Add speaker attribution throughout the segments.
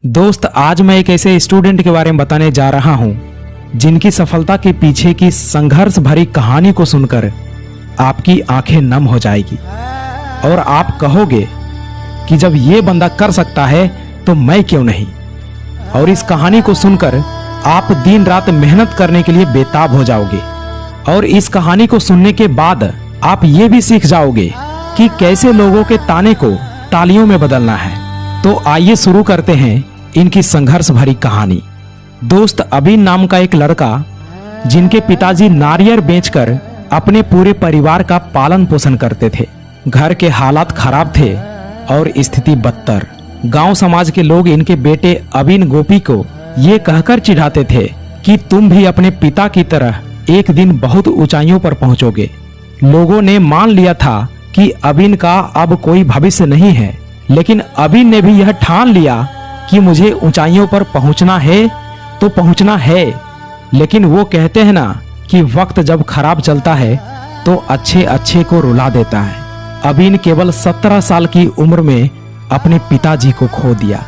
Speaker 1: दोस्त, आज मैं एक ऐसे स्टूडेंट के बारे में बताने जा रहा हूं जिनकी सफलता के पीछे की संघर्ष भरी कहानी को सुनकर आपकी आंखें नम हो जाएगी और आप कहोगे कि जब ये बंदा कर सकता है तो मैं क्यों नहीं। और इस कहानी को सुनकर आप दिन रात मेहनत करने के लिए बेताब हो जाओगे और इस कहानी को सुनने के बाद आप ये भी सीख जाओगे कि कैसे लोगों के ताने को तालियों में बदलना है। तो आइए शुरू करते हैं इनकी संघर्ष भरी कहानी। दोस्त, अभिन नाम का एक लड़का जिनके पिताजी नारियल बेचकर अपने पूरे परिवार का पालन पोषण करते थे। घर के हालात खराब थे और स्थिति बदतर। गांव समाज के लोग इनके बेटे अभिन गोपी को ये कहकर चिढ़ाते थे कि तुम भी अपने पिता की तरह एक दिन बहुत ऊंचाइयों पर पहुंचोगे। लोगों ने मान लिया था कि अभिन का अब कोई भविष्य नहीं है, लेकिन अभिन ने भी यह ठान लिया कि मुझे ऊंचाइयों पर पहुंचना है तो पहुंचना है। लेकिन वो कहते हैं ना कि वक्त जब खराब चलता है तो अच्छे अच्छे को रुला देता है। अभिन केवल 17 साल की उम्र में अपने पिताजी को खो दिया।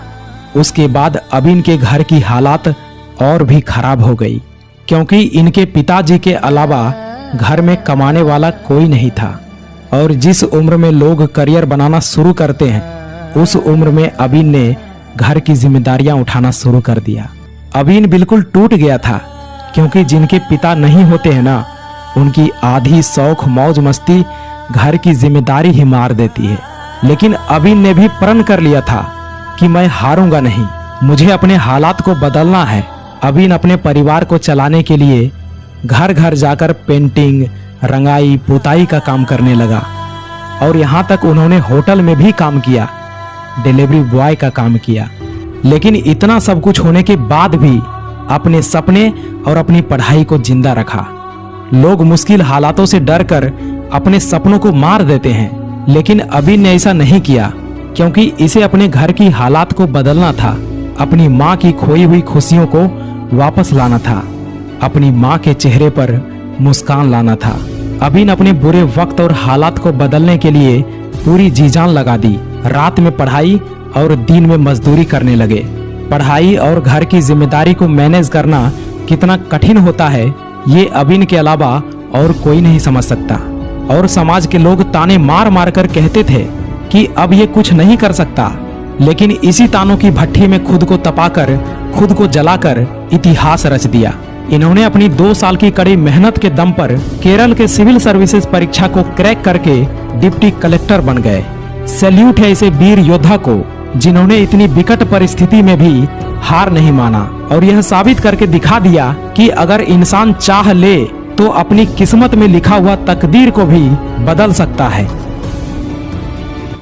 Speaker 1: उसके बाद अभिन के घर की हालात और भी खराब हो गई, क्योंकि इनके पिताजी के अलावा घर में कमाने वाला कोई नहीं था। और जिस उम्र में लोग करियर बनाना शुरू करते हैं, उस उम्र में अभिन ने घर की जिम्मेदारियां उठाना शुरू कर दिया। अभिन बिल्कुल टूट गया था, क्योंकि जिनके पिता नहीं होते हैं ना, उनकी आधी शौक मौज मस्ती घर की जिम्मेदारी ही मार देती है। लेकिन अभिन ने भी प्रण कर लिया था कि मैं हारूंगा नहीं, मुझे अपने हालात को बदलना है। अभिन अपने परिवार को चलाने के लिए घर घर जाकर पेंटिंग, रंगाई, पुताई का काम करने लगा और यहाँ तक उन्होंने होटल में भी काम किया, डिलीवरी बॉय का काम किया। लेकिन इतना सब कुछ होने के बाद भी अपने सपने और अपनी पढ़ाई को जिंदा रखा। लोग मुश्किल हालातों से डरकर अपने सपनों को मार देते हैं, लेकिन अभिन ने ऐसा नहीं किया, क्योंकि इसे अपने घर की हालात को बदलना था। अपनी माँ की खोई हुई खुशियों को वापस लाना था, अपनी माँ के चेहरे पर मुस्कान लाना था। अभिन अपने बुरे वक्त और हालात को बदलने के लिए पूरी जी जान लगा दी। रात में पढ़ाई और दिन में मजदूरी करने लगे। पढ़ाई और घर की जिम्मेदारी को मैनेज करना कितना कठिन होता है, ये अभिन के अलावा और कोई नहीं समझ सकता। और समाज के लोग ताने मार मार कर कहते थे कि अब ये कुछ नहीं कर सकता। लेकिन इसी तानों की भट्ठी में खुद को तपाकर, खुद को जलाकर इतिहास रच दिया। इन्होंने अपनी 2 साल की कड़ी मेहनत के दम पर केरल के सिविल सर्विसेज परीक्षा को क्रैक करके डिप्टी कलेक्टर बन गए। सैल्यूट है ऐसे वीर योद्धा को जिन्होंने इतनी विकट परिस्थिति में भी हार नहीं माना और यह साबित करके दिखा दिया कि अगर इंसान चाह ले तो अपनी किस्मत में लिखा हुआ तकदीर को भी बदल सकता है।